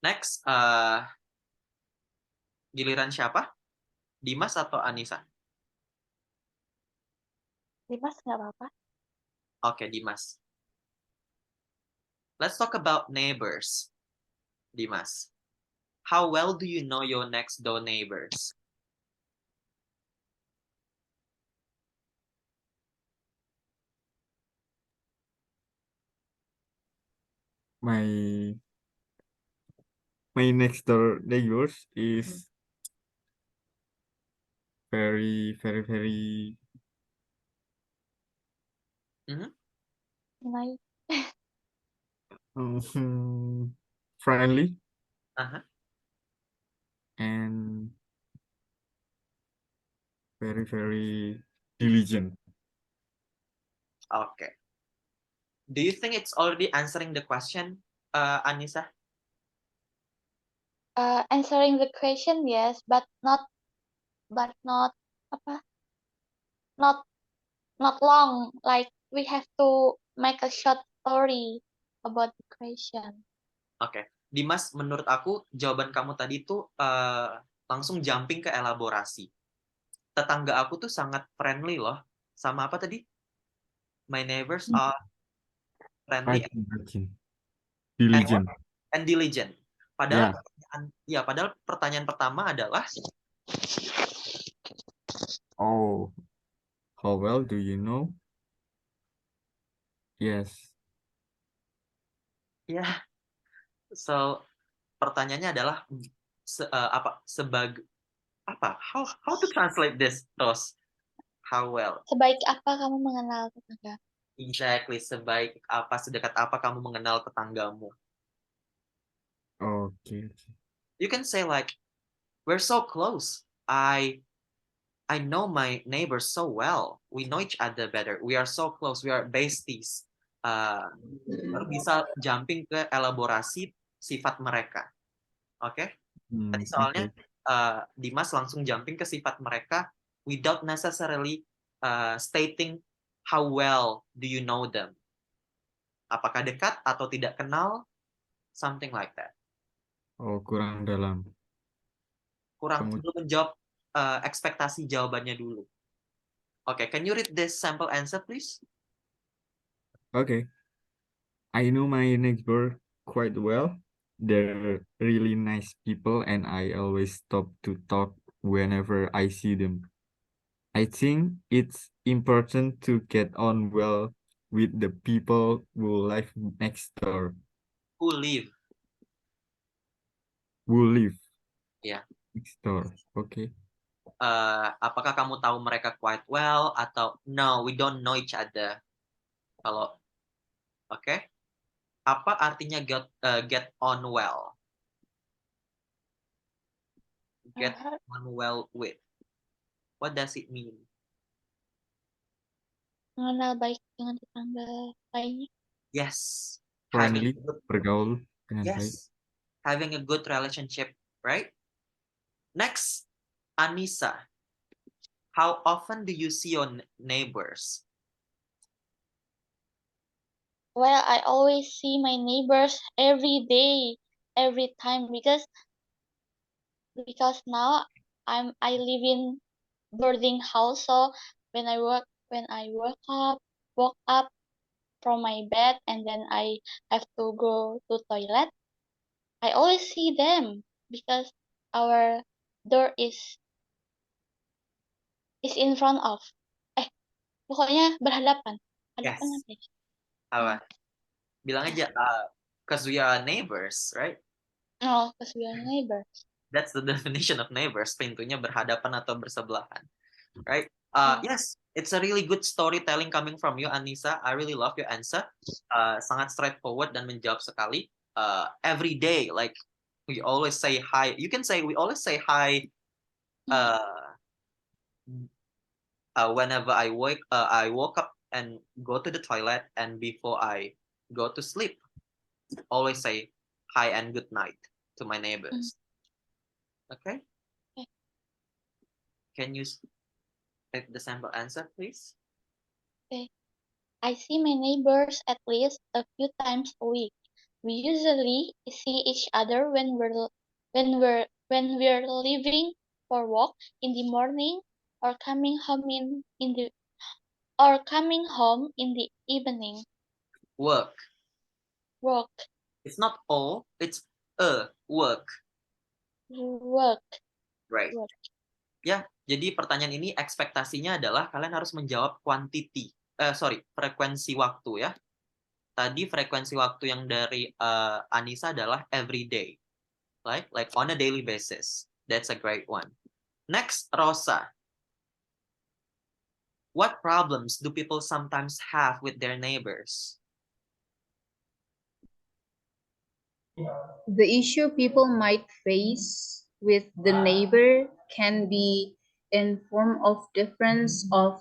Next, giliran siapa? Dimas atau Anissa? Dimas nggak apa-apa. Oke, Dimas. Let's talk about neighbors. Dimas, how well do you know your next door neighbors? My next door neighbors is very Nice. friendly Uh-huh. and very diligent. Okay. Do you think it's already answering the question, Anissa? Answering the question, yes, but not apa? Not long. Like we have to make a short story about the question. Oke. Dimas, menurut aku jawaban kamu tadi tuh langsung jumping ke elaborasi. Tetangga aku tuh sangat friendly loh. Sama apa tadi? My neighbors are friendly Diligent. and diligent. Padahal Yeah. padahal pertanyaan pertama adalah Oh, how well do you know? Yes. ya. So pertanyaannya adalah how to translate this, Ros? How well? Sebaik apa kamu mengenal tetangga? Exactly, sebaik apa, sedekat apa kamu mengenal tetanggamu. Okay. You can say like, we're so close. I know my neighbors so well. We know each other better. We are so close. We are besties. Baru bisa jumping ke elaborasi sifat mereka. Oke? Tadi soalnya Dimas langsung jumping ke sifat mereka without necessarily stating how well do you know them. Apakah dekat atau tidak kenal? Something like that. Oh, kurang dalam. Belum menjawab ekspektasi jawabannya dulu. Okay, can you read this sample answer, please? Okay. I know my neighbor quite well. They're really nice people, and I always stop to talk whenever I see them. I think it's important to get on well with the people who live next door. Who live? Who live Ya. next door. Okay. Apakah kamu tahu mereka quite well atau no, we don't know each other? Kalau oke. Apa artinya get on well? Get on well with. What does it mean? Mengenal baik dengan tetangga lainnya. Yes. Friendly, bergaul dengan baik. Yes. Having a good relationship, right? Next, Anissa. How often do you see your neighbors? Well, I always see my neighbors every day, every time because now I live in boarding house, so when I woke up from my bed and then I have to go to toilet, I always see them because our door is in front of. Pokoknya berhadapan. Yes. Hadapan apa ya? Apa? Bilang aja, because we are neighbors, right? Oh, because we are neighbors. That's the definition of neighbors. Pintunya berhadapan atau bersebelahan, right? Yes, it's a really good storytelling coming from you, Anissa. I really love your answer. Sangat straightforward dan menjawab sekali. Every day, like we always say hi. You can say we always say hi. Whenever I woke up and go to the toilet, and before I go to sleep, always say hi and good night to my neighbors. Okay? Can you take the sample answer, please? Okay. I see my neighbors at least a few times a week. We usually see each other when we're leaving for work in the morning or coming home in the evening. Work. Work, It's not all, it's work. work, Right. work. Ya, jadi pertanyaan ini ekspektasinya adalah kalian harus menjawab frekuensi waktu ya. Tadi frekuensi waktu yang dari Anissa adalah every day. Like on a daily basis. That's a great one. Next, Rosa. What problems do people sometimes have with their neighbors? The issue people might face with the neighbor can be in form of difference of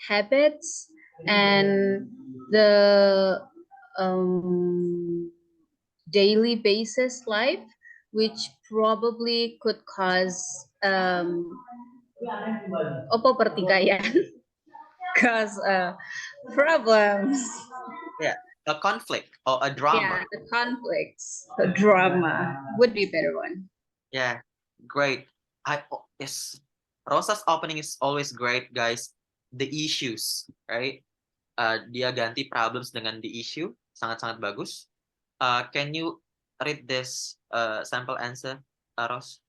habits and the daily basis life, which probably could cause pertikaian, cause problems. Yeah, a conflict or a drama. Yeah, the conflicts, the drama would be a better one. Yeah, great. Yes, Rosa's opening is always great, guys. The issues, right? Dia ganti problems dengan the issue, sangat-sangat bagus. Can you read this sample answer, Ros,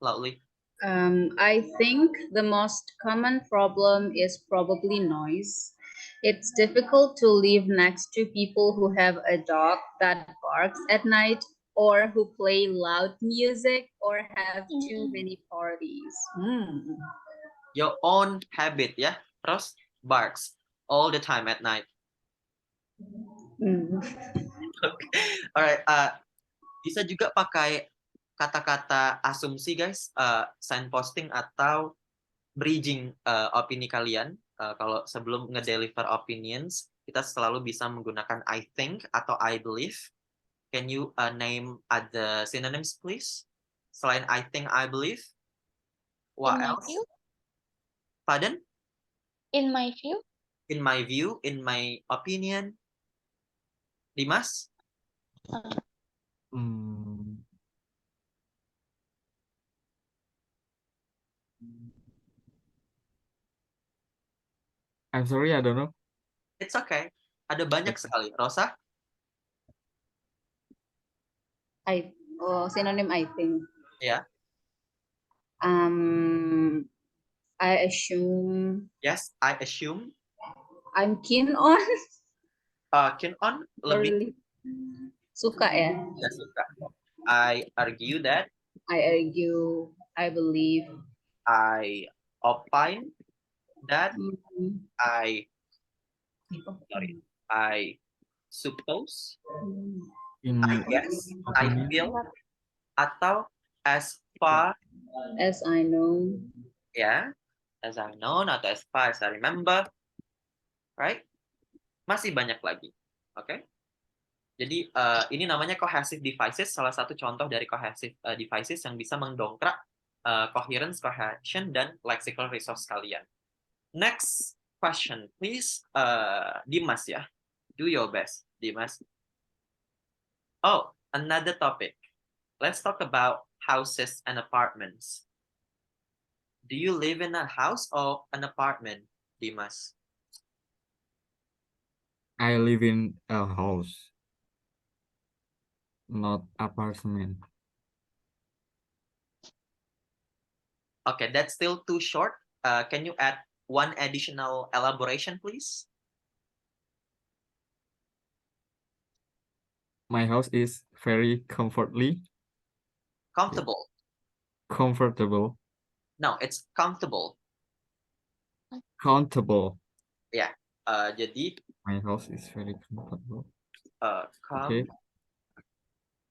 loudly? I think the most common problem is probably noise. It's difficult to live next to people who have a dog that barks at night or who play loud music or have too many parties. Your own habit, ya, Ros, barks all the time at night. Alright, bisa juga pakai kata-kata asumsi, guys, signposting atau bridging opini kalian. Kalau sebelum ngedeliver opinions, kita selalu bisa menggunakan I think atau I believe. Can you name other synonyms, please? Selain I think, I believe. What In my else? view, Pardon? in my view, In my view, in my opinion. Dimas? Hmm. I'm sorry, I don't know. It's okay. Ada banyak Okay. sekali. Rosa? Synonym I think. Ya. I assume. Yes, I assume. I'm keen on. Keen on lebih Suka ya. tidak suka. I argue that. I argue. I believe. I opine that. I suppose. In I my guess. I opinion, feel. Atau as far as I know. ya, as I know atau as far as I remember. Right? Masih banyak lagi. Oke? Jadi ini namanya cohesive devices, salah satu contoh dari cohesive devices yang bisa mendongkrak coherence, cohesion, dan lexical resource kalian. Next question, please. Dimas ya. Do your best, Dimas. Oh, another topic. Let's talk about houses and apartments. Do you live in a house or an apartment, Dimas? I live in a house, not apartment. Okay, that's still too short. Can you add one additional elaboration, please? My house is very comfortable. Comfortable. No, it's comfortable. Countable. Ya, jadi My house is very comfortable.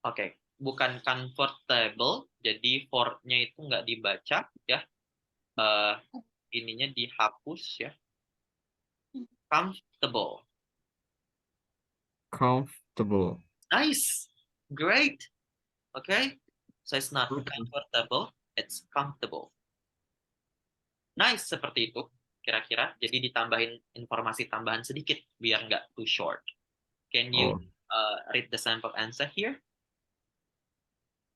Oke, bukan comfortable, jadi for-nya itu nggak dibaca ya. Ininya dihapus ya. Comfortable. Comfortable. Nice, great. Okay, so it's not comfortable, it's comfortable. Nice, seperti itu kira-kira. Jadi ditambahin informasi tambahan sedikit biar nggak too short. Can you read the sample answer here.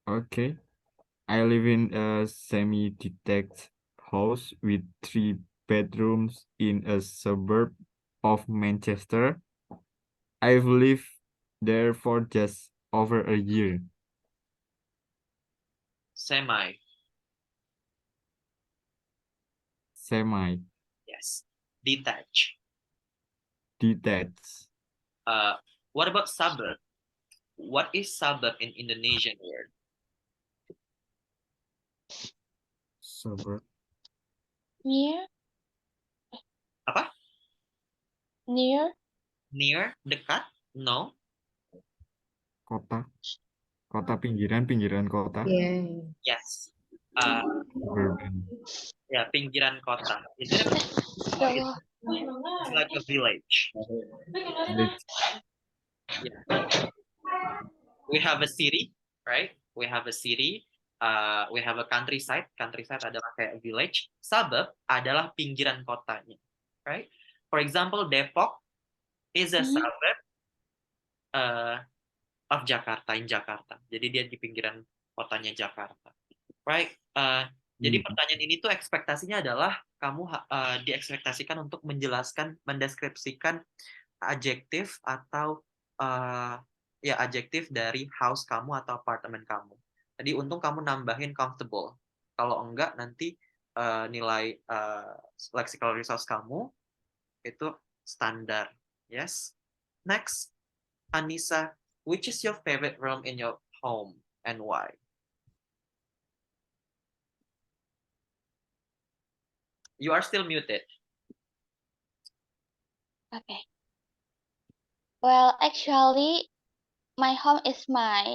Okay. I live in a semi-detached house with 3 bedrooms in a suburb of Manchester. I've lived there for just over a year. Semi. Semi Yes. Detached. detached. What about suburb? What is suburb in Indonesian word? Suburb. Near, Apa? near, Near, dekat? No. Kota. Kota pinggiran kota. Yeah. Yes. Suburban. Ya, pinggiran kota. Itu the it's like a village. Village. Yeah. We have a city, right? We have a city. We have a countryside. Countryside adalah kayak village. Suburb adalah pinggiran kotanya, right? For example, Depok is a Mhm. suburb of Jakarta in Jakarta. Jadi dia di pinggiran kotanya Jakarta, right? Jadi pertanyaan ini tuh ekspektasinya adalah kamu diekspektasikan untuk menjelaskan, mendeskripsikan adjektif atau ya adjektif dari house kamu atau apartemen kamu. Jadi untung kamu nambahin comfortable. Kalau enggak nanti nilai lexical resource kamu itu standar. Yes. Next, Anissa, which is your favorite room in your home and why? You are still muted. Okay. Well, actually, my home is my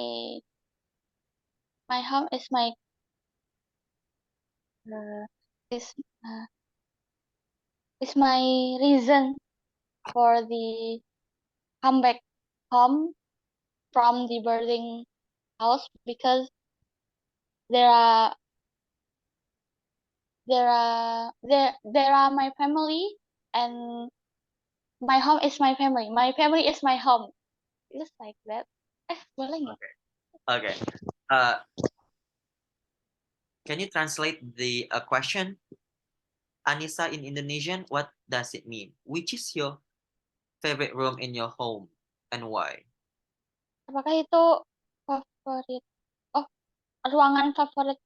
home is my is is my reason for the comeback home from the boarding house because there are there are my family and my home is my family. My family is my home. Just like that. Boleh nggak? Okay. Can you translate the question? Anissa, in Indonesian, what does it mean? Which is your favorite room in your home and why? Apakah itu favorit? Oh, ruangan favorit.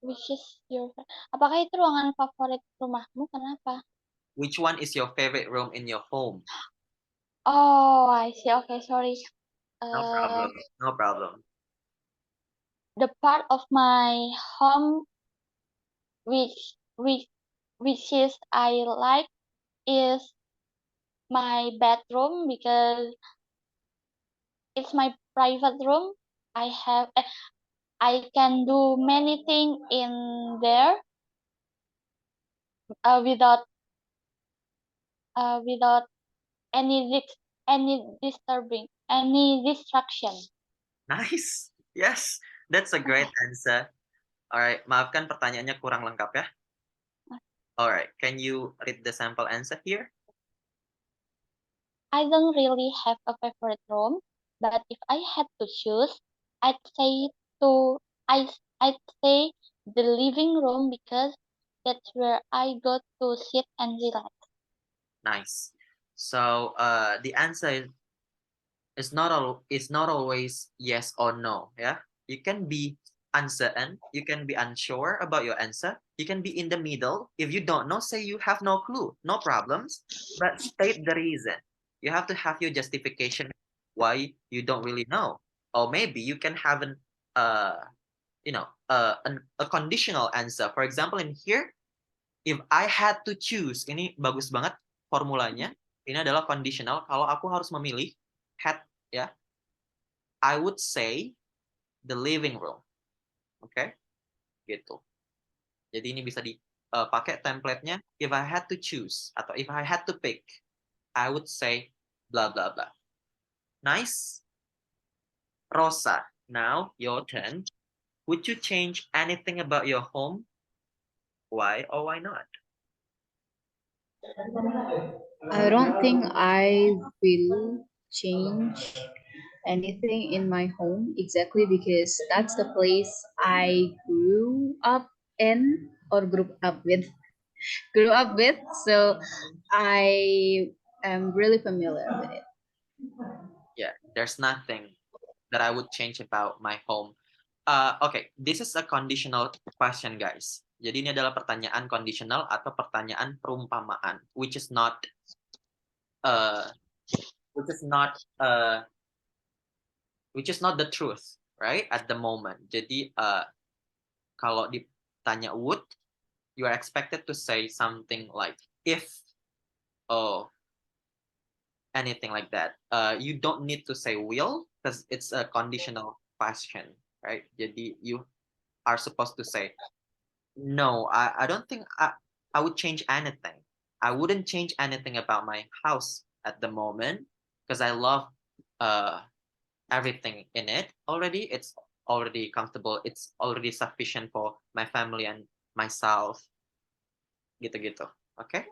Which is your? Apakah itu ruangan favorit rumahmu? Kenapa? Which one is your favorite room in your home? Oh, I see. Okay, sorry. No problem. No problem. The part of my home which is I like is my bedroom because it's my private room. I can do many things in there without without any distraction. Nice. Yes, that's a great answer. Alright, maafkan pertanyaannya kurang lengkap ya. Alright, can you read the sample answer here? I don't really have a favorite room, but if I had to choose, I'd say I'd say the living room because that's where I go to sit and relax. Nice. So the answer is not always yes or no. Yeah, you can be uncertain, you can be unsure about your answer, you can be in the middle. If you don't know, say you have no clue, no problems, but state the reason. You have to have your justification why you don't really know, or maybe you can have a conditional answer. For example, in here, if I had to choose, ini bagus banget formulanya. Ini adalah conditional. Kalau aku harus memilih, had ya, I would say the living room. Oke, gitu. Jadi ini bisa dipakai template-nya. If I had to choose atau if I had to pick, I would say blah blah blah. Nice. Rosa, now your turn. Would you change anything about your home? Why or why not? I don't think I will change anything in my home exactly because that's the place I grew up in or grew up with. So I am really familiar with it. Yeah, there's nothing that I would change about my home. Okay, this is a conditional question, guys. Jadi ini adalah pertanyaan conditional atau pertanyaan perumpamaan, which is not uh, which is not uh, which is not the truth, right? At the moment. Jadi kalau ditanya would, you are expected to say something like if, oh, anything like that. You don't need to say will because it's a conditional question, right? Jadi you are supposed to say no. I don't think I would change anything. I wouldn't change anything about my house at the moment because I love everything in it already. It's already comfortable. It's already sufficient for my family and myself. Gitu-gitu. Oke?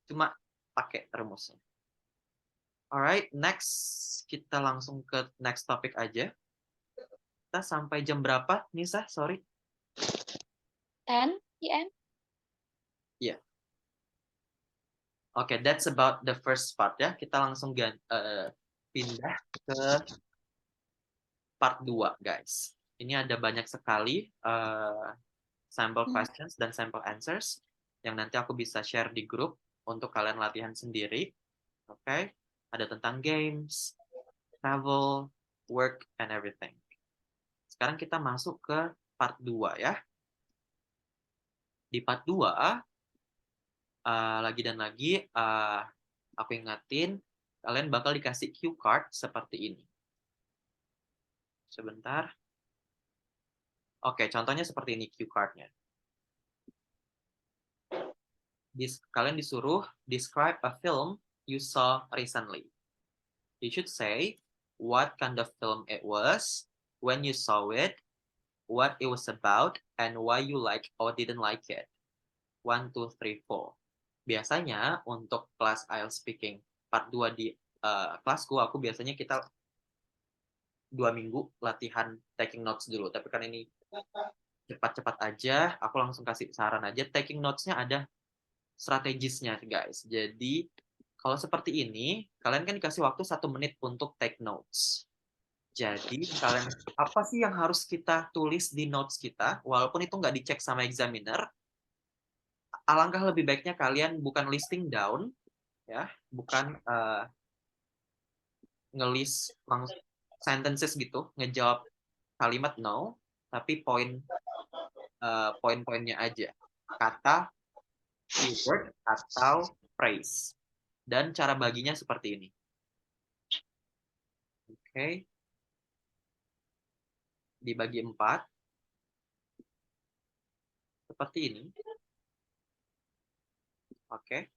Cuma pakai rumusnya. Alright, next kita langsung ke next topic aja. Kita sampai jam berapa, Nisa? Sorry. 10 p.m. Oke, that's about the first part ya. Kita langsung pindah ke part 2, guys. Ini ada banyak sekali sample questions dan sample answers yang nanti aku bisa share di grup untuk kalian latihan sendiri. Oke, ada tentang games, travel, work, and everything. Sekarang kita masuk ke part 2 ya. Di part 2, lagi dan lagi, aku ingatin, kalian bakal dikasih cue card seperti ini. Sebentar. Oke, contohnya seperti ini cue card-nya. Kalian disuruh describe a film you saw recently. You should say what kind of film it was, when you saw it, what it was about, and why you like or didn't like it. 1, 2, 3, 4. Biasanya untuk kelas IELTS speaking part 2 di kelasku, aku biasanya kita 2 minggu latihan taking notes dulu. Tapi kan ini cepat-cepat aja, aku langsung kasih saran aja. Taking notes-nya ada strategisnya, guys. Jadi, kalau seperti ini, kalian kan dikasih waktu 1 menit untuk take notes. Jadi, kalian apa sih yang harus kita tulis di notes kita, walaupun itu nggak dicek sama examiner, alangkah lebih baiknya kalian bukan listing down, ya, bukan ngelis langsung sentences gitu, ngejawab kalimat no, tapi poin-poinnya aja, kata, keyword, atau phrase. Dan cara baginya seperti ini. Oke. Dibagi 4. Seperti ini. Oke.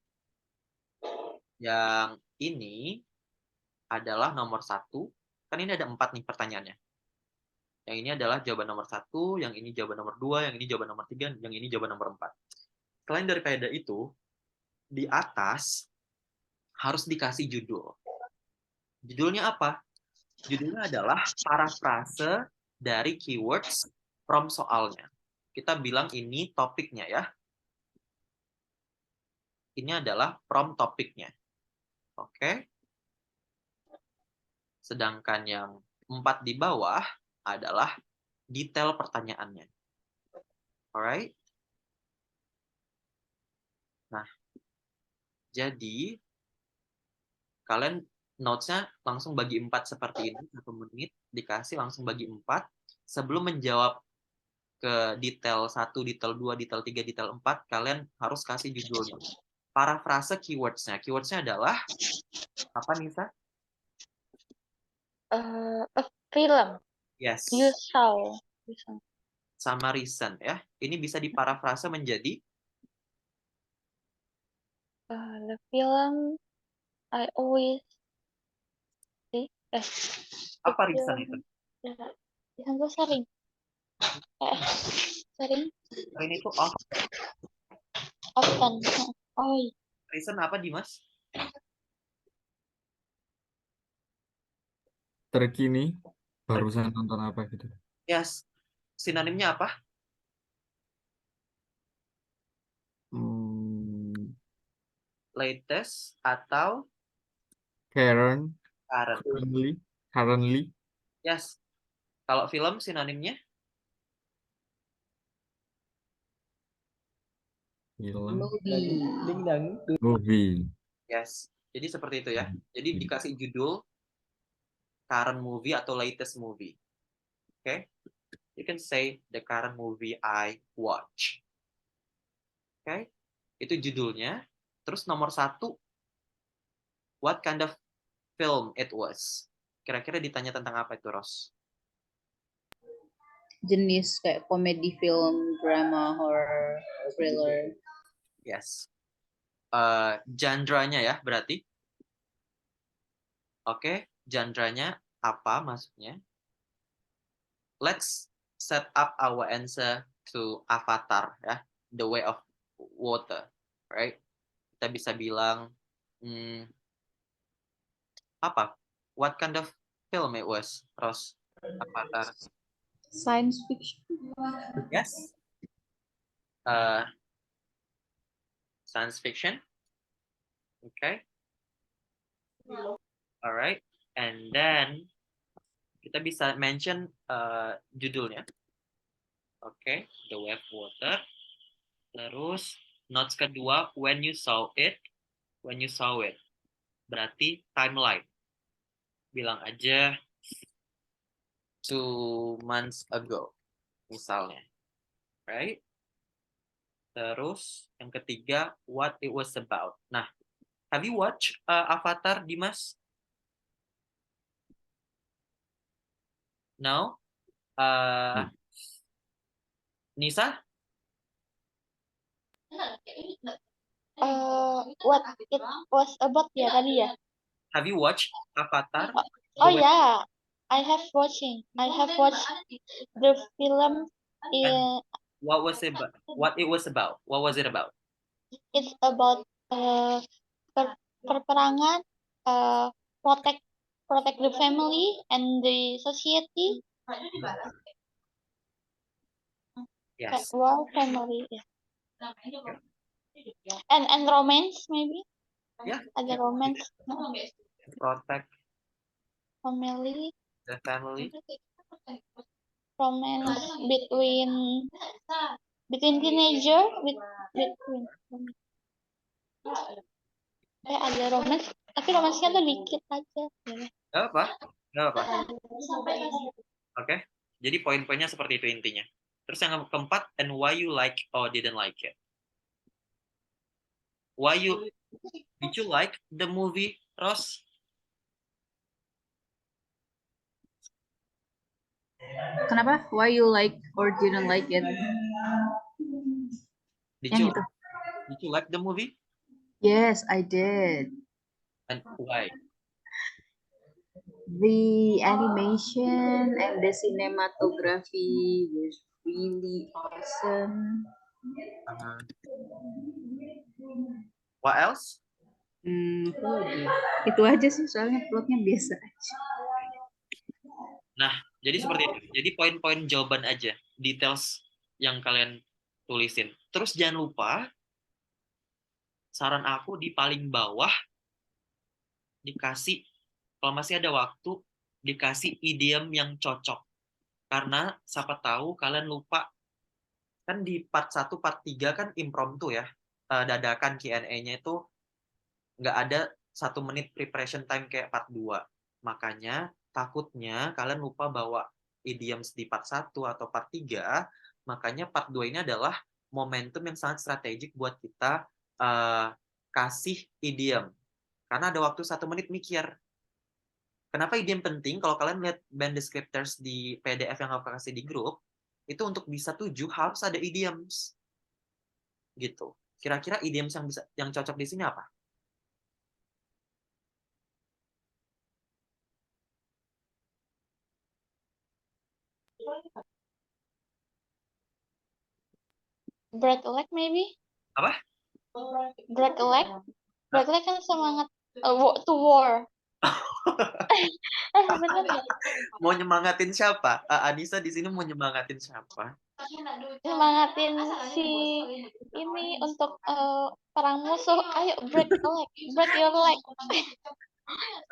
Yang ini adalah nomor 1. Kan ini ada 4 nih pertanyaannya. Yang ini adalah jawaban nomor 1, yang ini jawaban nomor 2, yang ini jawaban nomor 3, yang ini jawaban nomor 4. Selain daripada itu, di atas harus dikasih judul. Judulnya apa? Judulnya adalah parafrase dari keywords from soalnya. Kita bilang ini topiknya ya. Ini adalah from topiknya. Oke. Sedangkan yang 4 di bawah adalah detail pertanyaannya. Alright? Nah, jadi kalian notes-nya langsung bagi 4 seperti ini, 1 menit, dikasih langsung bagi 4. Sebelum menjawab ke detail 1, detail 2, detail 3, detail 4, kalian harus kasih judulnya. Parafrase keywords-nya. Keywords-nya adalah, apa Nisa? A film Yes. you saw. Sama recent ya. Ini bisa diparafrase menjadi The film I always see. apa recent itu? Recent tuh sering. Sering. Recent itu Often. Oh, recent apa Dimas? terkini, barusan nonton apa gitu. Yes. Sinonimnya apa? Hmm, Latest atau current, current? currently, Yes. Kalau film sinonimnya? film, Movie. movie. Yes. Jadi seperti itu ya. Jadi dikasih judul current movie atau latest movie. Okay? You can say the current movie I watch. Okay? Itu judulnya. Terus nomor 1, what kind of film it was? Kira-kira ditanya tentang apa itu, Ros? Jenis kayak komedi, film, drama, horror, thriller. Yes. Genre-nya ya, berarti. Oke, genre-nya apa maksudnya? Let's set up our answer to Avatar ya, The Way of Water, right? Kita bisa bilang apa? What kind of film it was, Ros? Avatar. Science fiction. Yes. Science fiction. Okay. Alright. And then kita bisa mention judulnya. Oke, The Way of Water. Terus notes kedua, when you saw it. When you saw it. Berarti timeline. Bilang aja 2 months ago. Misalnya. Right? Terus yang ketiga, what it was about. Nah, have you watched Avatar, Dimas? No? Nisa? What it was about ya tadi ya? Have you watched Avatar? Oh yeah, I have watched the film. What was it about? What it was about? What was it about? It's about perperangan, protect the family and the society. Yes. War family, yeah. And romance maybe. Yeah. Ada romance. Protect Family. the family. Romance between teenager between ada romance tapi romansnya tuh dikit aja. Gak apa? Gak apa. Oke. Jadi poin-poinnya seperti itu intinya. Terus yang keempat, and why you like or didn't like it. Did you like the movie, Ros? Kenapa? Why you like or didn't like it? Did Yang you itu. Did you like the movie? Yes, I did. And why? The animation and the cinematography was really awesome. What else? Apa lagi? Itu aja sih, soalnya plotnya biasa aja. Nah, jadi seperti itu. Jadi poin-poin jawaban aja, details yang kalian tulisin. Terus jangan lupa, saran aku di paling bawah dikasih, kalau masih ada waktu, dikasih idiom yang cocok. Karena siapa tahu kalian lupa, kan di part 1, part 3 kan impromptu ya. Dadakan Q&A-nya itu nggak ada 1 menit preparation time kayak part 2. Makanya takutnya kalian lupa bawa idioms di part 1 atau part 3, makanya part 2 ini adalah momentum yang sangat strategik buat kita kasih idiom. Karena ada waktu 1 menit mikir. Kenapa idiom penting? Kalau kalian lihat band descriptors di PDF yang aku kasih di grup, itu untuk bisa 7 harus ada idioms. Gitu. Kira-kira idioms yang cocok di sini apa? Break a leg maybe? Apa? Break a leg? Break a leg kan semangat to war. Bener nggak? Mau nyemangatin siapa? Anissa di sini mau nyemangatin siapa? Nyemangatin si ini untuk perang musuh. Ayo break leg, break your leg.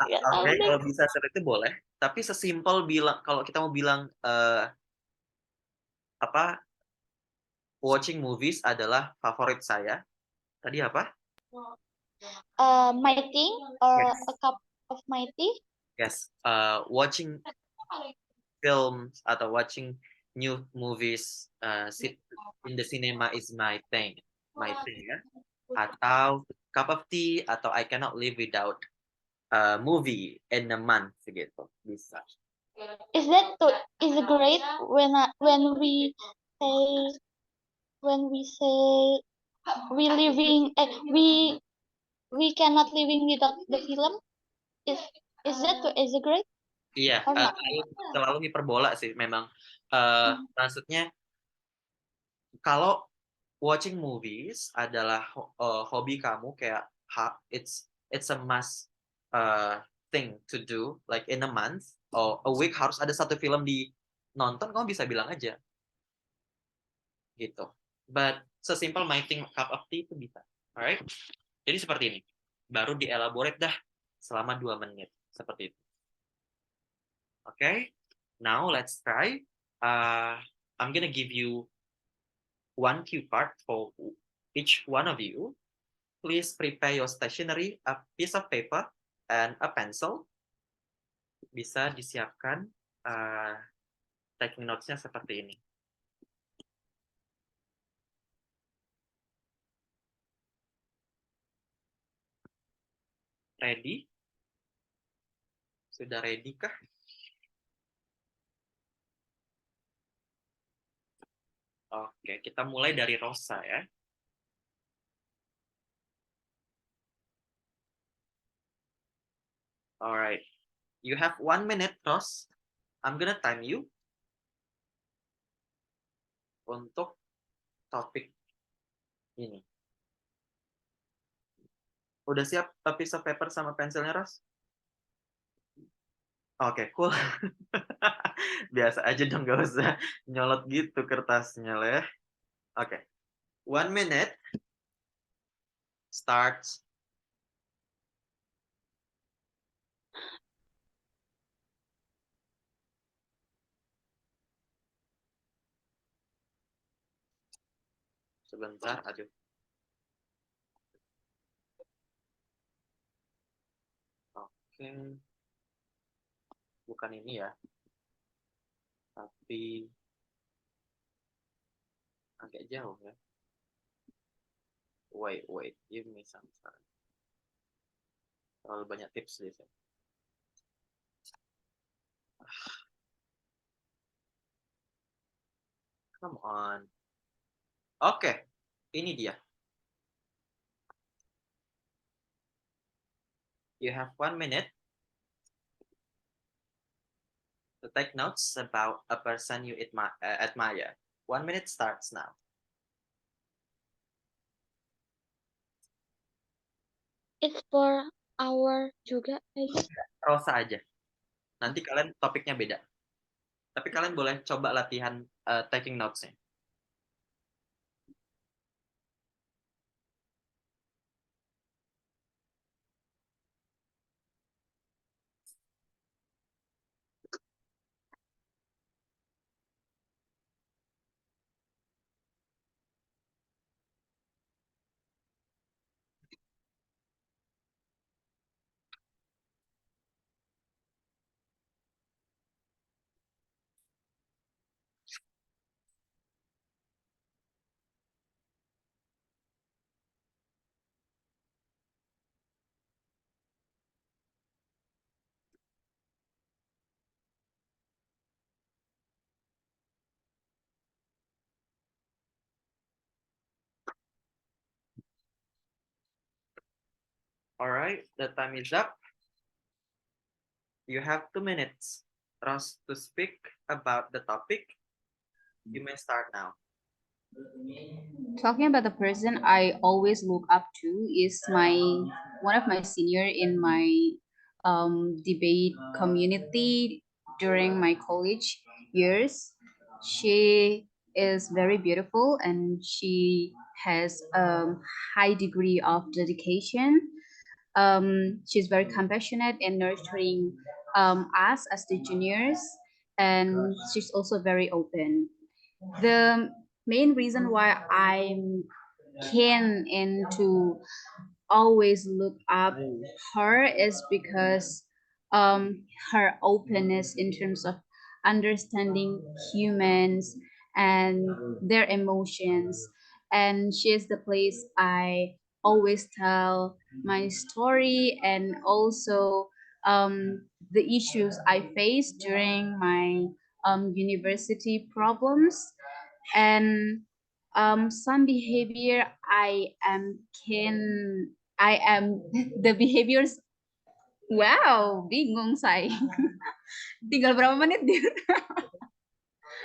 Gak tahu Oke, deh. kalau bisa seperti itu boleh. Tapi sesimpel bilang, kalau kita mau bilang apa, watching movies adalah favorit saya. Tadi apa? My thing or Yes. a cup of my tea. Yes. Watching films atau watching new movies in the cinema is my thing ya. Atau cup of tea atau I cannot live without a movie in a month gitu bisa. Is that too, is great when say we say we living we cannot living without the film? Is that too is great Iya, or not? selalu hiperbola sih memang. Maksudnya kalau watching movies adalah hobi kamu kayak it's a must thing to do like in a month or a week harus ada satu film di nonton, kamu bisa bilang aja gitu. But sesimpel my thing cup of tea itu bisa. Alright? Jadi seperti ini. Baru dielaborate dah selama 2 menit seperti itu. Okay? Now let's try. I'm gonna give you one cue card for each one of you. Please prepare your stationery, a piece of paper, and a pencil. Bisa disiapkan taking notes-nya seperti ini. Ready? Sudah ready kah? Oke, kita mulai dari Rosa ya. Alright. You have 1 minute, Ros. I'm gonna time you untuk topik ini. Udah siap piece of paper sama pensilnya, Ros? Oke, cool. Biasa aja dong, gak usah nyolot gitu kertasnya lah ya. Oke. 1 minute starts. Sebentar, aduh. Oke. Bukan ini ya. Tapi agak jauh ya. Wait, give me some time. Terlalu banyak tips di sini. Come on. Oke, ini dia. You have 1 minute to take notes about a person you admire. 1 minute starts now. It's for hour juga kayaknya. Rosa aja. Nanti kalian topiknya beda. Tapi kalian boleh coba latihan taking notes-nya. Alright, the time is up. You have 2 minutes. Ross to speak about the topic. You may start now. Talking about the person I always look up to is one of my senior in my debate community during my college years. She is very beautiful and she has a high degree of dedication. She's very compassionate and nurturing us as the juniors, and she's also very open. The main reason why I'm keen into always look up her is because her openness in terms of understanding humans and their emotions, and she is the place I always tell my story, and also the issues I faced during my university problems, and some behavior I am the behaviors. Wow, bingung saya. Tinggal berapa menit dia?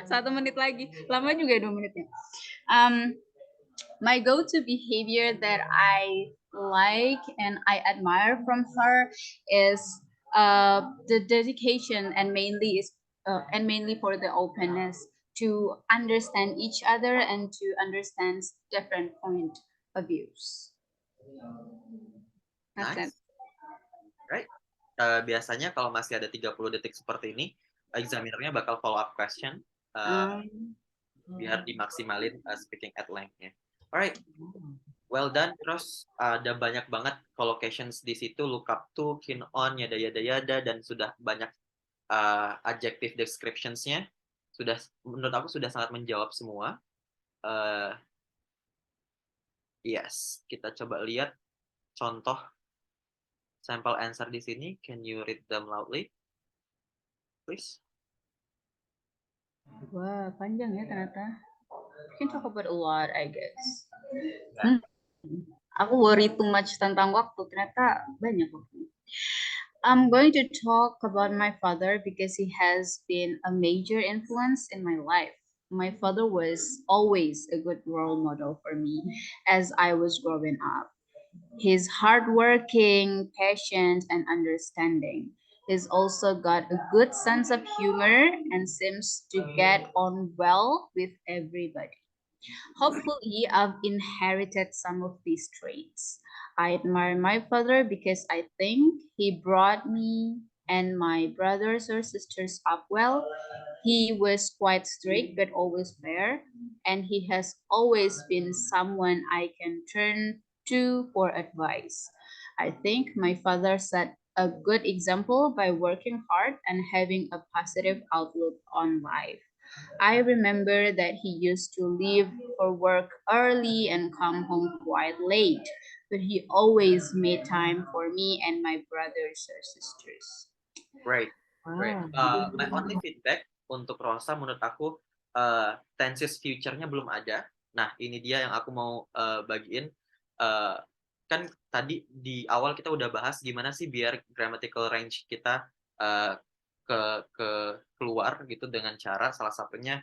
1 menit lagi. Lama juga ya 2 menitnya. My go-to behavior that I like and I admire from her is the dedication, and mainly for the openness to understand each other and to understand different point of views. That's it. Nice. Right. Biasanya kalau masih ada 30 detik seperti ini, examinernya bakal follow up question biar dimaksimalin speaking at length-nya. Alright, well done. Terus ada banyak banget collocations di situ, look up to, keen on, yada yada yada, dan sudah banyak adjective descriptions-nya. Menurut aku sudah sangat menjawab semua. Yes, kita coba lihat contoh sample answer di sini. Can you read them loudly, please? Wah, panjang ya ternyata. We can talk about a lot, I guess. Aku worry too much tentang waktu, ternyata banyak waktu. I'm going to talk about my father because he has been a major influence in my life. My father was always a good role model for me as I was growing up. He's hardworking, patient, and understanding. He's also got a good sense of humor and seems to get on well with everybody. Hopefully, I've inherited some of these traits. I admire my father because I think he brought me and my brothers or sisters up well. He was quite strict but always fair, and he has always been someone I can turn to for advice. I think my father set a good example by working hard and having a positive outlook on life. I remember that he used to leave for work early and come home quite late, but he always made time for me and my brothers or sisters. Great. My only feedback untuk Rosa, menurut aku tenses future-nya belum ada. Nah, ini dia yang aku mau bagiin. Kan tadi di awal kita udah bahas gimana sih biar grammatical range kita keluar gitu dengan cara salah satunya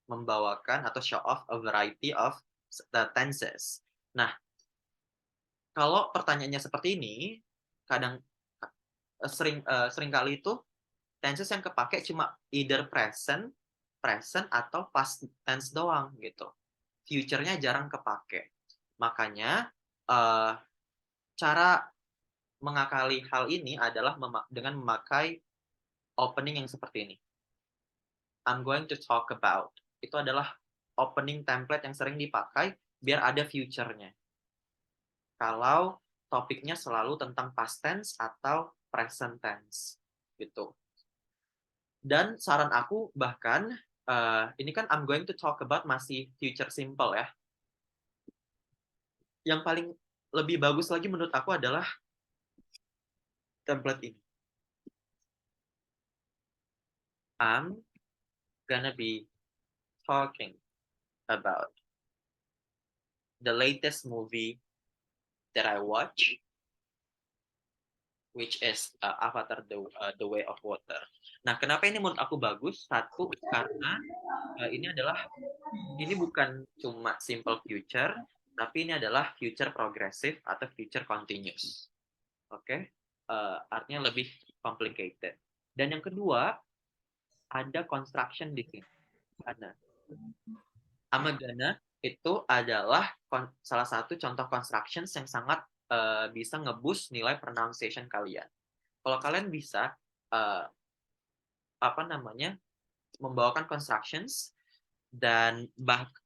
membawakan atau show off a variety of the tenses. Nah, kalau pertanyaannya seperti ini, sering kali itu tenses yang kepake cuma either present atau past tense doang gitu. Future-nya jarang kepake. Makanya cara mengakali hal ini adalah dengan memakai opening yang seperti ini. I'm going to talk about. Itu adalah opening template yang sering dipakai biar ada future-nya. Kalau topiknya selalu tentang past tense atau present tense gitu. Dan saran aku bahkan ini kan I'm going to talk about masih future simple ya. Yang paling lebih bagus lagi menurut aku adalah template ini. I'm gonna be talking about the latest movie that I watch, which is Avatar: The Way of Water. Nah, kenapa ini menurut aku bagus? Satu, karena ini bukan cuma simple future, tapi ini adalah future progressive atau future continuous. Oke, artinya lebih complicated. Dan yang kedua, ada construction di sini. Amagana itu adalah salah satu contoh constructions yang sangat bisa nge-boost nilai pronunciation kalian. Kalau kalian bisa membawakan constructions dan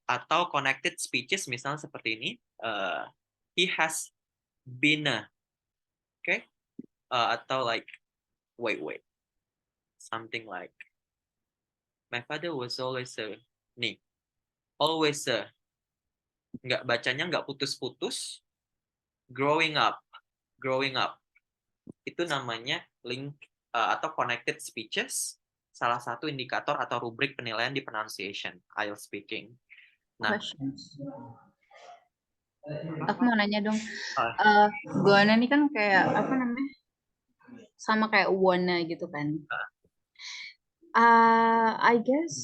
atau connected speeches misalnya seperti ini, he has been okay, atau like wait something like my father was always nih always bacanya nggak putus-putus, growing up itu namanya link atau connected speeches, salah satu indikator atau rubrik penilaian di pronunciation IELTS speaking. Nah, Questions. Aku mau nanya dong. uh, Buana ini kan kayak apa namanya? Sama kayak Wana gitu kan. I guess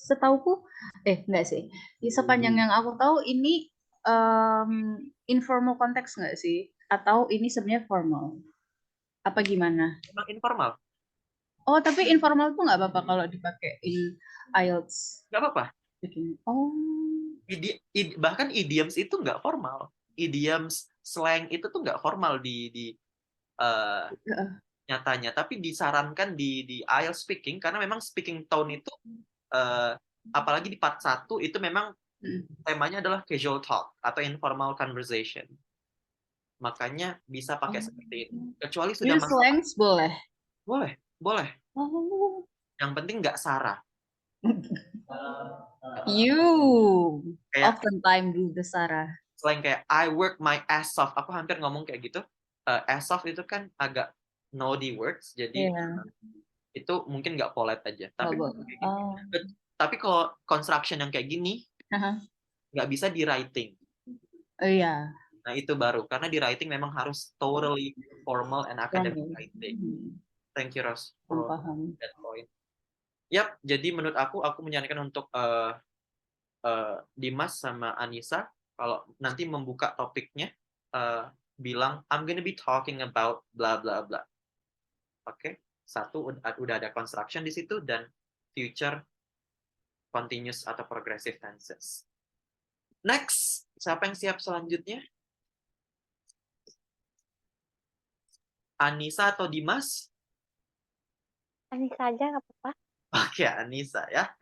setauku, enggak sih. Sepanjang yang aku tahu ini informal konteks nggak sih? Atau ini sebenarnya formal? Apa gimana? memang informal, Oh, tapi informal tuh nggak apa-apa kalau dipakai in IELTS. nggak apa-apa. Oh, Bahkan idioms itu nggak formal, idioms slang itu tuh nggak formal di nyatanya, tapi disarankan di IELTS speaking karena memang speaking tone itu apalagi di part 1 itu memang temanya adalah casual talk atau informal conversation. Makanya bisa pakai seperti itu. Kecuali sudah use slangs boleh. Boleh. Oh, Yang penting nggak Sarah. you Kayak oftentimes do the Sarah. selain kayak I work my ass off, aku hampir ngomong kayak gitu. Ass off itu kan agak naughty words, jadi itu mungkin nggak polite aja. Tapi kalau construction yang kayak gini nggak bisa di writing. Iya. Nah itu baru karena di writing memang harus totally formal and academic writing. Thank you Ros for that point. Yap, jadi menurut aku menyarankan untuk Dimas sama Anissa kalau nanti membuka topiknya bilang I'm gonna be talking about bla bla bla. Oke, satu udah ada construction di situ dan future continuous atau progressive tenses. Next, siapa yang siap selanjutnya? Anissa atau Dimas? Anissa aja nggak apa-apa. Oke, Anissa ya.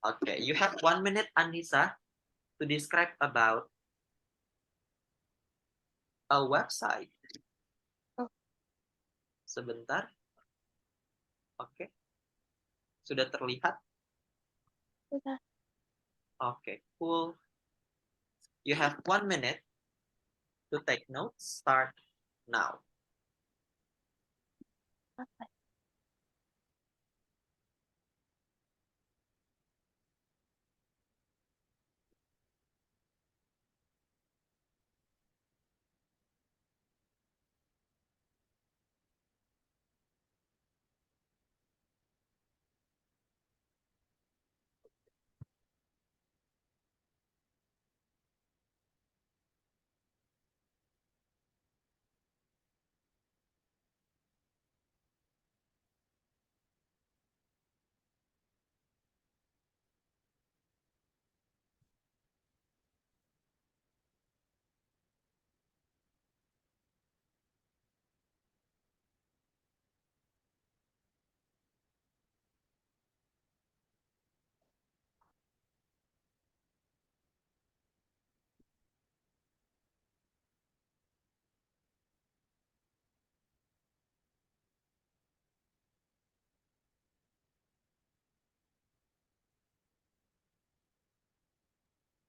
Oke, you have 1 minute Anissa to describe about a website. Sebentar. Oke. Sudah terlihat? Sudah. Oke, cool. You have 1 minute to take notes. Start now. Apa?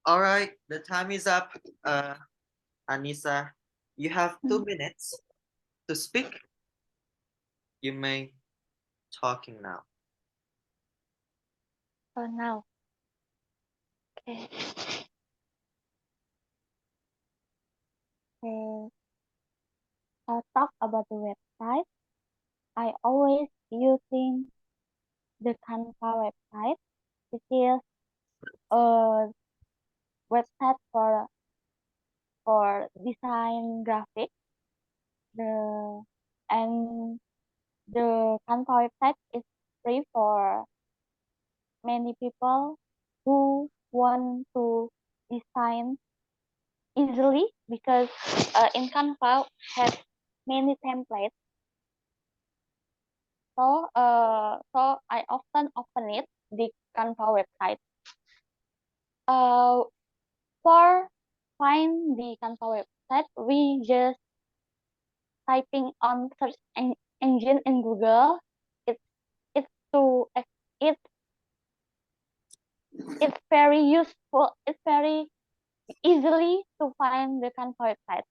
All right, the time is up. Anissa, you have 2 minutes to speak. You may talking now. Oh, now. Okay. I'll talk about the website. I always using the Canva website. It is a website for design graphics. the and the Canva website is free for many people who want to design easily because in Canva has many templates. So I often open it the Canva website. Uh, for find the Canva website, we just typing on search engine in Google. It's it's to it's it's very useful. It's very easily to find the Canva website.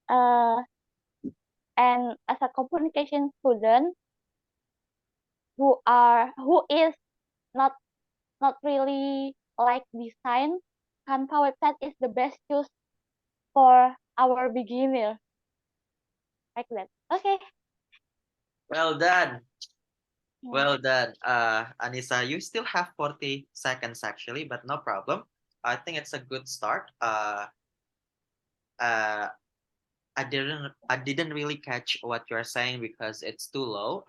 Uh, and as a communication student who is not not really like design, Canva website is the best choice for our beginner like that. Okay. Well done. Yeah. Well done. Anissa, you still have 40 seconds actually, but no problem. I think it's a good start. Uh, I didn't really catch what you're saying because it's too low.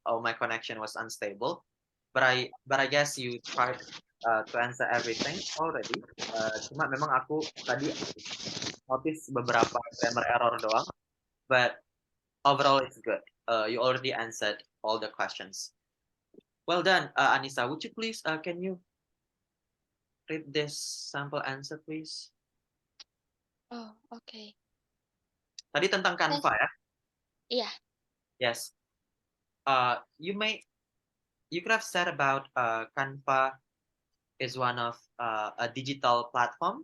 My connection was unstable. But I guess you tried to answer everything already. Cuma memang aku tadi notice beberapa grammar error doang. But overall it's good. You already answered all the questions. Well done, Anissa. Would you please can you read this sample answer, please? Oh, okay. Tadi tentang Canva ya? Yeah. Yes. You could have said about Canva is one of a digital platform.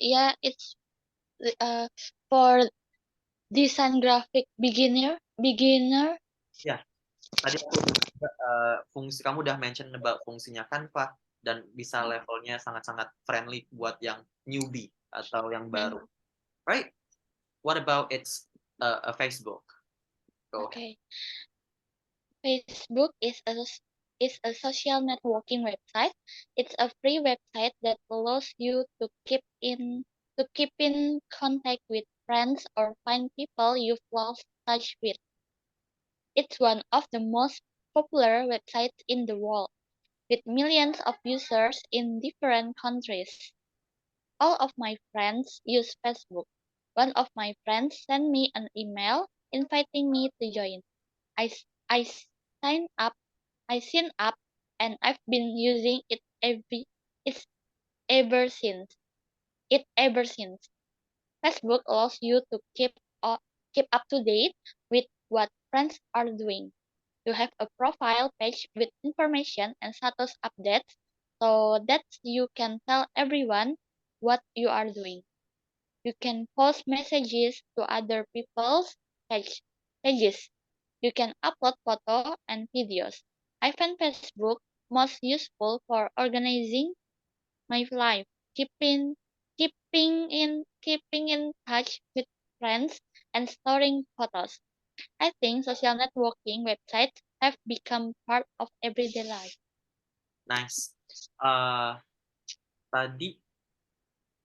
Yeah, it's uh for design graphic beginner. Ya, tadi aku fungsi kamu udah mention about fungsinya Canva dan bisa levelnya sangat-sangat friendly buat yang newbie atau yang baru, right? What about its a Facebook? Go ahead. Okay. Facebook is a social networking website. It's a free website that allows you to keep in contact with friends or find people you've lost touch with. It's one of the most popular websites in the world, with millions of users in different countries. All of my friends use Facebook. One of my friends sent me an email inviting me to join. I signed up I signed up and I've been using it's ever since. Ever since. Facebook allows you to keep up to date with what friends are doing. You have a profile page with information and status updates so that you can tell everyone what you are doing. You can post messages to other people's pages. You can upload photos and videos. I find Facebook most useful for organizing my life, keeping in touch with friends and storing photos. I think social networking websites have become part of everyday life. Nice. Tadi,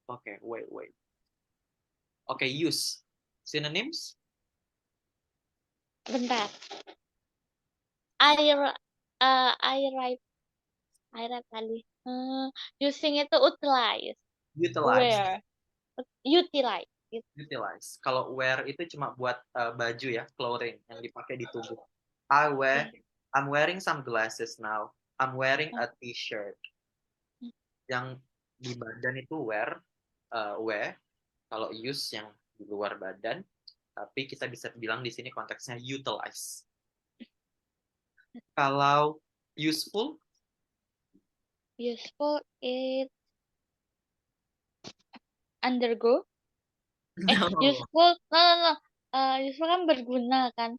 okay, wait. Okay, use synonyms. Bentar. I write tadi. Using itu utilize. Utilize. Where? Utilize. Utilize. Kalau wear itu cuma buat baju ya, clothing yang dipakai di tubuh. I'm wearing some glasses now. I'm wearing a t-shirt. Yang di badan itu wear. Kalau use yang di luar badan. Tapi kita bisa bilang di sini konteksnya utilize. Kalau useful, Useful is undergo. no. Useful no. Useful kan berguna kan.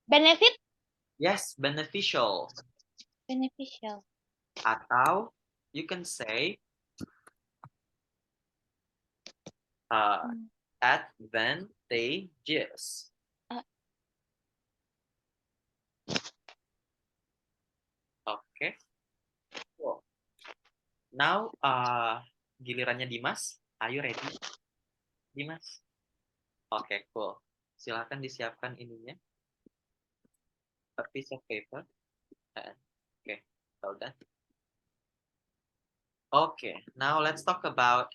Benefit. Yes, beneficial. Beneficial. Atau you can say advantageous. Okay. Cool. Now gilirannya Dimas. Are you ready, Dimas? Oke, cool. Silakan disiapkan ininya, a piece of paper. Okay, well done. Okay, now let's talk about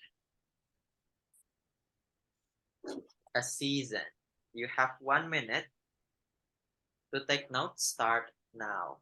a season. You have 1 minute to take notes. Start now.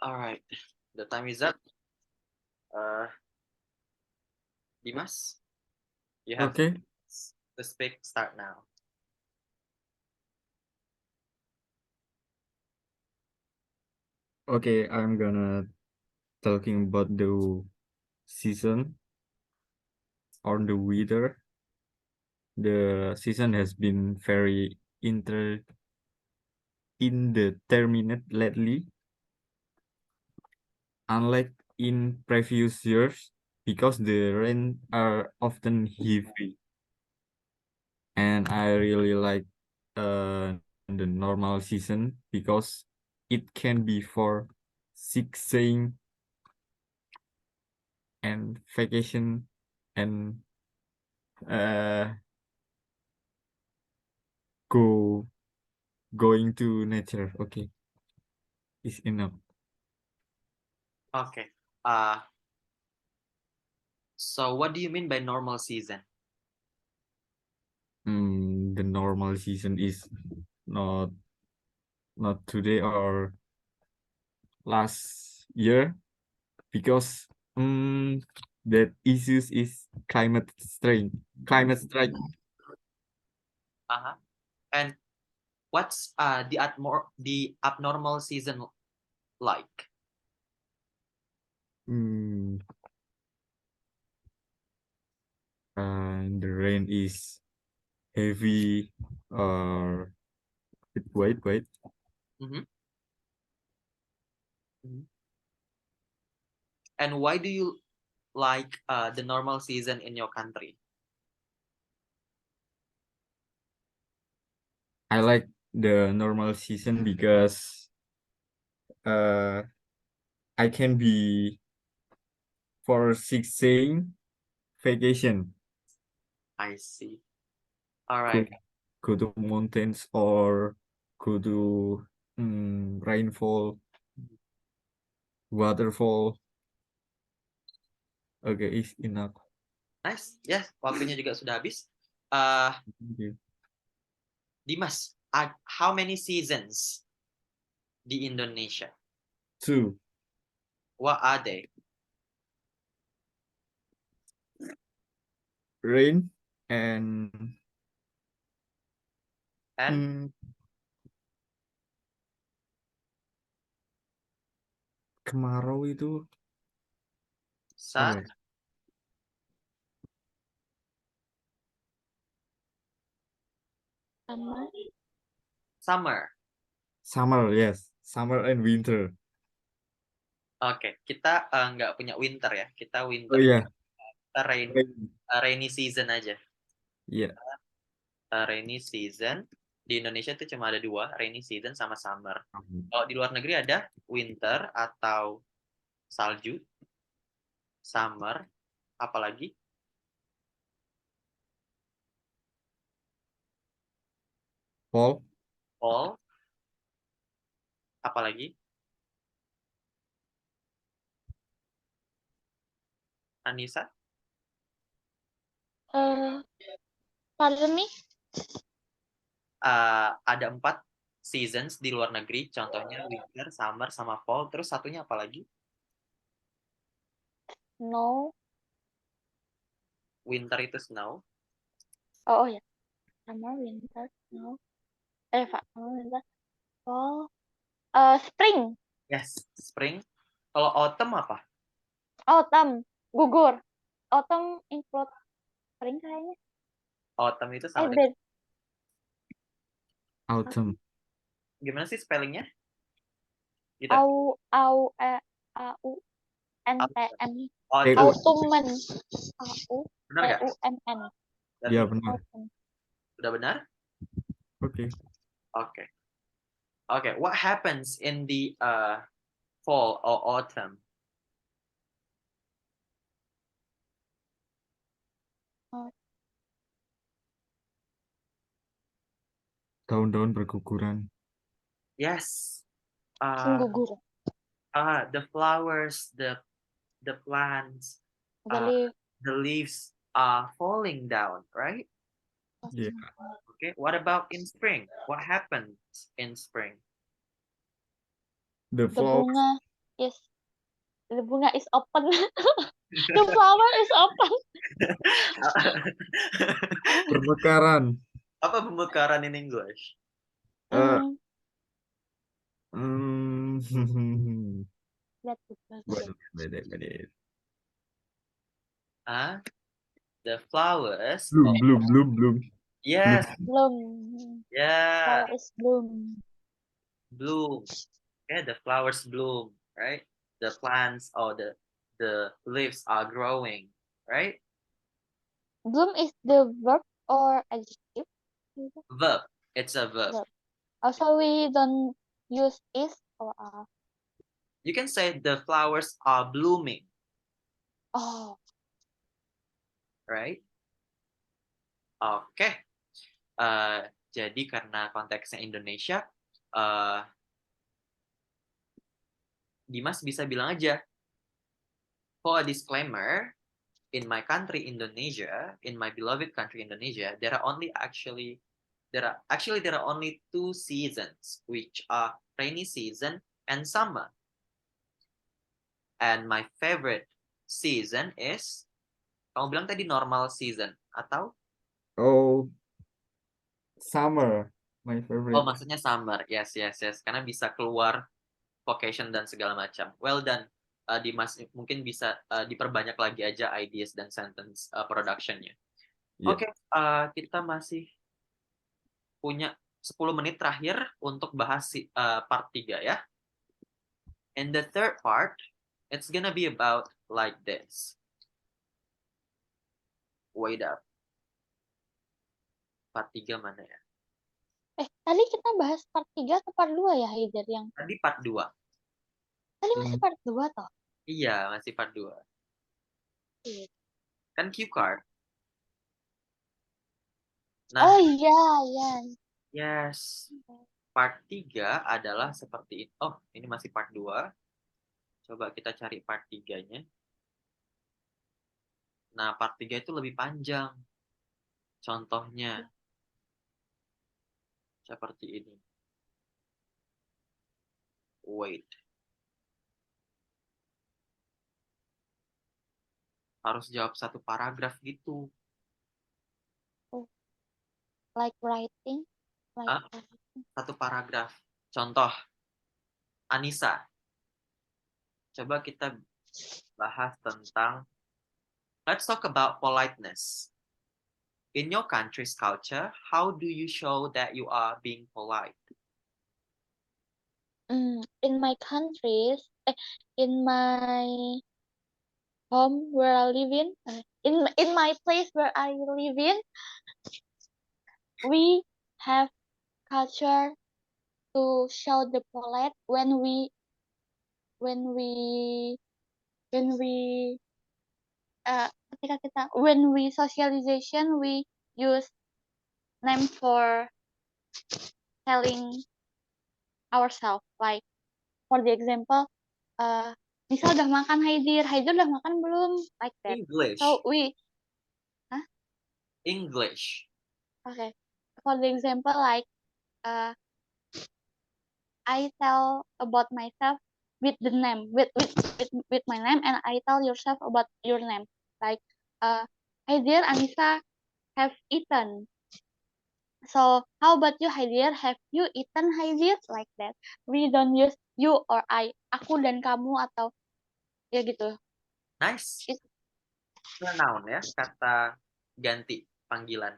All right, the time is up. Dimas, you have Okay. to speak. Start now. Okay, I'm gonna talking about the season or the weather. The season has been very indeterminate lately, unlike in previous years, because the rain are often heavy, and I really like the normal season because it can be for sightseeing and vacation and uh going to nature. Okay, it's enough. Okay. So what do you mean by normal season? The normal season is not not today or last year because that issues is climate strike. Uh-huh. And what's the abnormal season like? Mm, and the rain is heavy or wait. Mhm. Mhm. And why do you like the normal season in your country? I like the normal season because uh I can be for sightseeing vacation, I see. All go right. go to mountains or go to rainfall, waterfall. Okay, it's enough. Nice. Yes, waktunya juga sudah habis. Uh, Thank you. Dimas, how many seasons di Indonesia? 2, What are they? rain and And mm, kemarau itu apa ya? Summer, summer. Summer, yes. Summer and winter. Oke, kita nggak punya winter ya. Kita Oh winter, iya, kita rain. rainy season aja. Iya. Rainy season di Indonesia itu cuma ada 2, rainy season sama summer. Kalau di luar negeri ada winter atau salju, summer, apalagi Fall. Fall. Apalagi? Anissa? Pardon me? Ada 4 seasons di luar negeri, contohnya winter, summer, sama fall. Terus satunya apa lagi? No. Winter itu snow. Oh ya. Summer, winter, snow. Summer, winter, fall. Spring. Yes, spring. Kalau autumn apa? Autumn. Gugur. Autumn include spring kayaknya. Autumn itu sama dengan Ben. Autumn. gimana sih spellingnya? Gitu. Au, N, T, N. Eh, Autumn. Autumn. Benar nggak? Autumn. Ya benar. Autumn. Udah benar? Oke. Okay. Okay. What happens in the fall or autumn? Daun-daun berguguran. Yes. Gugur. The flowers, the plants, The leaf. the leaves are falling down, right? Yeah. Okay. What about in spring? What happens in spring? The The flowers. bunga is open. The flower is open. Bermekaran. Apa pemekaran in English? Hmm. That's The flowers. Bloom. Yes. bloom. Yeah. Flower is bloom. Bloom. Okay, the flowers bloom, right? The plants or the leaves are growing, right? Bloom is the verb or adjective? Verb. It's a verb. Verb. Also, we don't use is or are. You can say the flowers are blooming, Oh, right? Oke. Jadi karena konteksnya Indonesia, Dimas bisa bilang aja, for a disclaimer, in my country Indonesia, in my beloved country Indonesia, there are only 2 seasons, which are rainy season and summer. And my favorite season is, kamu bilang tadi normal season atau? Oh, summer. My favorite. Oh, maksudnya summer. Yes. Karena bisa keluar vacation dan segala macam. Well done. Dimas mungkin bisa diperbanyak lagi aja ideas dan sentence productionnya. Yeah. Oke, kita masih punya 10 menit terakhir untuk bahas part 3 ya. And the third part, it's gonna be about like this. Wait up. Part 3 mana ya? tadi kita bahas part 3 atau part 2 ya, Haider? Yang Tadi part 2. tadi masih part 2 toh? Iya, masih part 2. Iya. Kan cue card. Oh Nah, iya. yes. Part 3 adalah seperti ini. Oh, ini masih part 2. Coba kita cari part 3-nya. Nah, part 3 itu lebih panjang. Contohnya seperti ini. Wait. Harus jawab 1 paragraf gitu. Like writing. Ah. 1 paragraf. Contoh, Anissa. Coba kita bahas tentang, let's talk about politeness. In your country's culture, how do you show that you are being polite? In my countries, in my home where I live in my place where I live in, we have culture to show the polite when we when we socialization, we use name for telling ourselves. Like for the example, Nisa udah makan Haidir udah makan belum? Like that. English. So we, English. okay. For the example, like I tell about myself with the name, with my name, and I tell yourself about your name. Like, hey dear, Anissa have eaten. So how about you, hi dear? Have you eaten, hi dear? Like that. We don't use you or I, aku dan kamu atau ya gitu. Nice. It- Pronoun ya, kata ganti panggilan.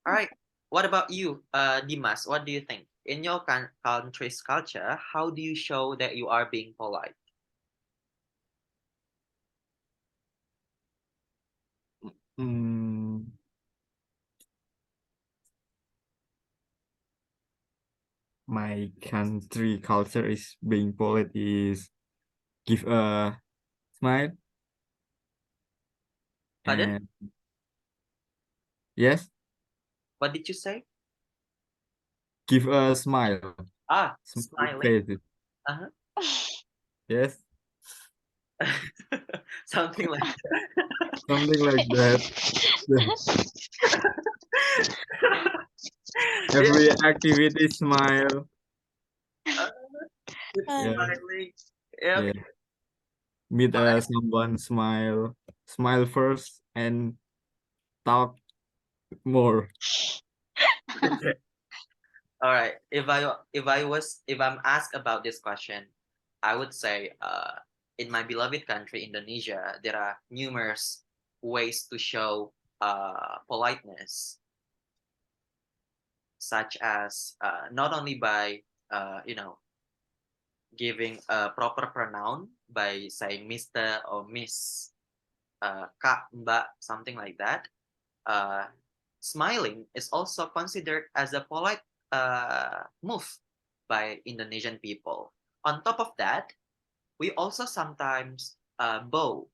Alright, what about you, Dimas? What do you think? In your country's culture, how do you show that you are being polite? Mm, my country culture is being polite is give a smile Pardon? and yes, What did you say? give a smile, smile Smiling. face. Uh-huh. Yes, Something like something like that. Every activity smile. Keep Yeah, smiling. Yeah, yeah. Meet someone, smile first, and talk more. okay. All right. If I'm asked about this question, I would say in my beloved country, Indonesia, there are numerous ways to show politeness, such as not only by giving a proper pronoun by saying Mr. or Miss, Kak, Mbak, something like that. Uh, Smiling is also considered as a polite move by Indonesian people. On top of that, we also sometimes bow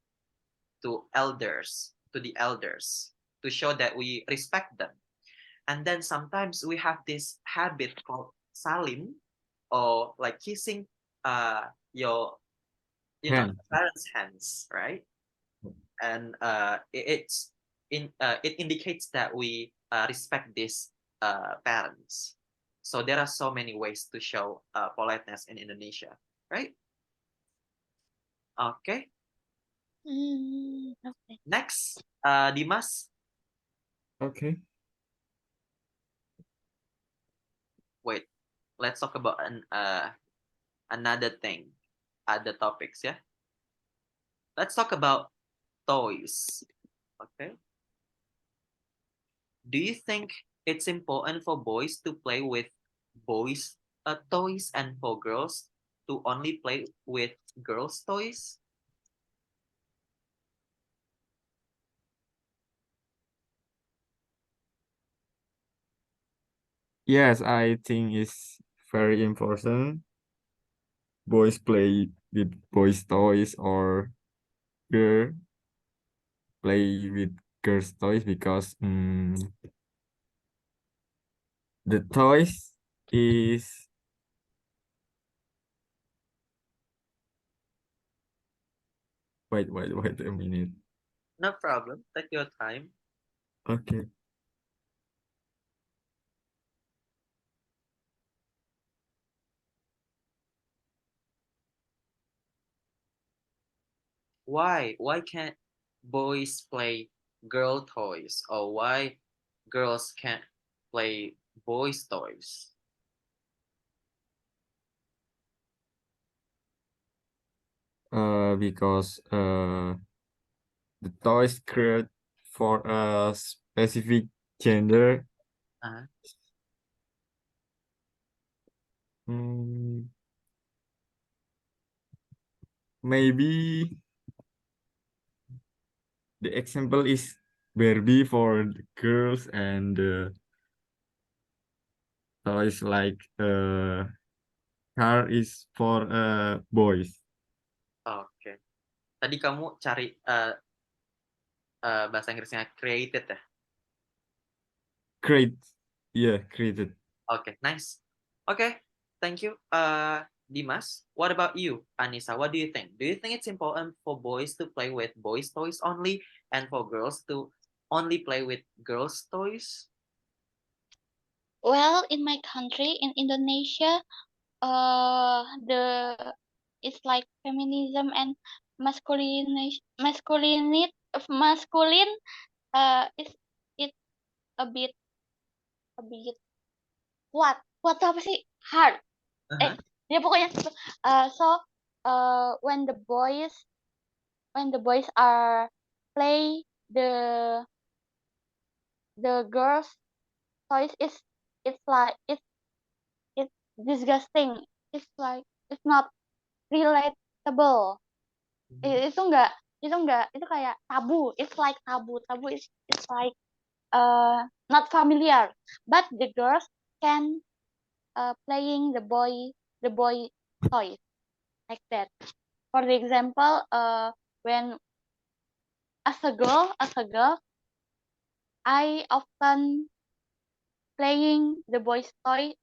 to the elders, to show that we respect them. And then sometimes we have this habit called salim, or like kissing your Hand. parents' hands, right? And it indicates that we respect these parents. So there are so many ways to show politeness in Indonesia, right? Okay. Okay. Next, Dimas. Okay. Wait, let's talk about another thing, other topics. Yeah, let's talk about toys. Okay. Do you think it's important for boys to play with boys' toys and for girls to only play with girls' toys? Yes, I think it's very important. Boys play with boys' toys or girl play with girls' toys because the toys is wait a minute. No problem. Take your time. Okay. Why? Why can't boys play girl toys? Or why girls can't play boys' toys? Because the toys create for a specific gender. Uh, Mm, maybe the example is Barbie for the girls and toys like car is for boys. Oke. Tadi kamu cari bahasa Inggrisnya created ya? Create, yeah, created. Okay, nice. Okay, thank you. Dimas, what about you, Anissa? What do you think? Do you think it's important for boys to play with boys' toys only and for girls to only play with girls' toys? Well, in my country, in Indonesia, the it's like feminism and masculine is it's a bit kuat tuh apa sih, hard, Uh-huh. ya pokoknya gitu. So when the boys are play the girls toys, it's like it's disgusting, it's like it's not relatable. Mhm. Itu enggak itu kayak tabu, it's like tabu is it's like not familiar, but the girls can playing the boy toys like that. For the example, when as a girl I often playing the boys toys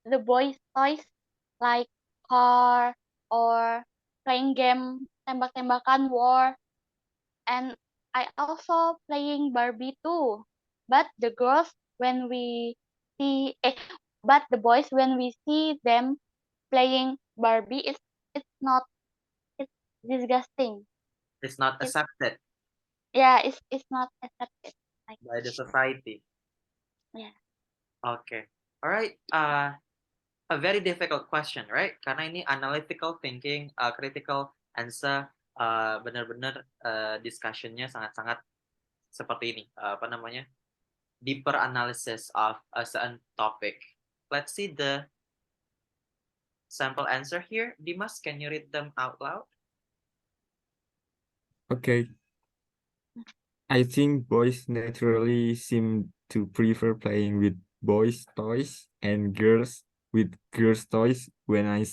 like car or playing game tembak-tembakan war, and I also playing Barbie too. But the girls when we see but the boys when we see them playing Barbie, it's not it's disgusting. It's not It's accepted yeah, it's not accepted. Like by the society. yeah. Okay. All right. A very difficult question, right? Karena ini analytical thinking, critical answer, benar-benar discussionnya sangat-sangat seperti ini. Apa namanya? Deeper analysis of a certain topic. Let's see the sample answer here. Dimas, can you read them out loud? Okay. I think boys naturally seem to prefer playing with boys' toys and girls with girls' toys. When I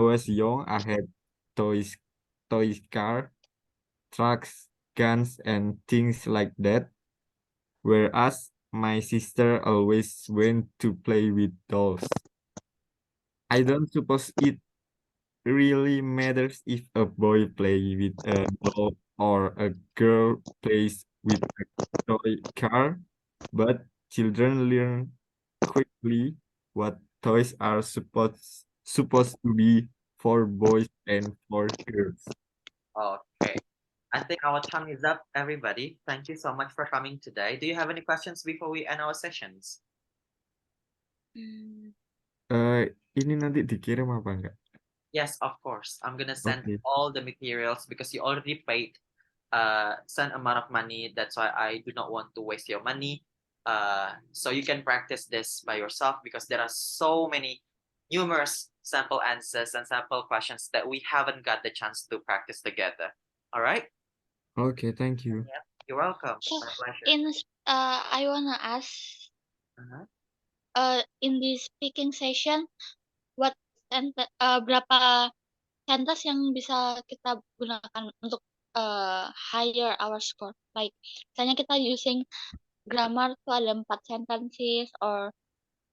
was young, I had toys car, trucks, guns, and things like that. Whereas my sister always went to play with dolls. I don't suppose it really matters if a boy plays with a doll or a girl plays with a toy car, but children learn quickly what toys are supposed to be for boys and for girls. Okay. I think our time is up, everybody. Thank you so much for coming today. Do you have any questions before we end our sessions? Mm, Ini nanti dikirim apa enggak? Yes, of course. I'm gonna send Okay. all the materials because you already paid certain amount of money. That's why I do not want to waste your money. So you can practice this by yourself because there are so many numerous sample answers and sample questions that we haven't got the chance to practice together. All right? Okay, thank you. You're welcome. so My pleasure. I wanna ask, Uh-huh. in this speaking session, berapa sentence yang bisa kita gunakan untuk higher our score? Like misalnya kita using grammar tuh ada 4 sentences, or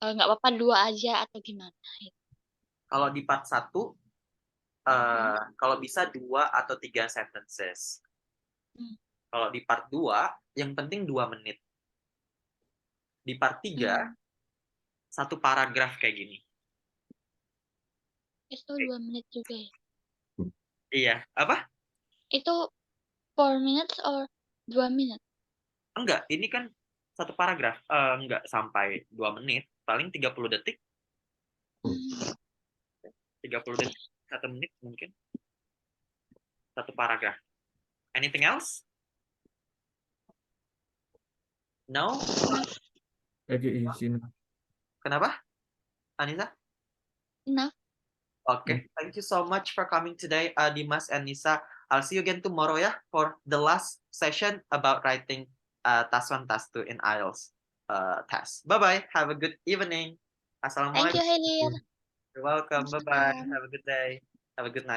nggak apa-apa 2 aja atau gimana? Kalau di part 1, kalau bisa 2 atau 3 sentences. Hmm. Kalau di part 2, yang penting 2 menit. Di part 3, 1 paragraf kayak gini. Itu 2 menit juga ya? Iya, apa? Itu 4 minutes or 2 menit? Enggak, ini kan 1 paragraf. Enggak sampai 2 menit, paling 30 detik. 30 detik, 1 menit mungkin. 1 paragraf. Anything else? No? Oke, izin. Kenapa? Anissa? Enough. Okay, thank you so much for coming today, Dimas and Nisa. I'll see you again tomorrow ya for the last session about writing task 1, task 2 in IELTS test. Bye-bye. Have a good evening. Thank you, Assalamualaikum. Helir. You're welcome. Bye-bye. Salam. Have a good day. Have a good night.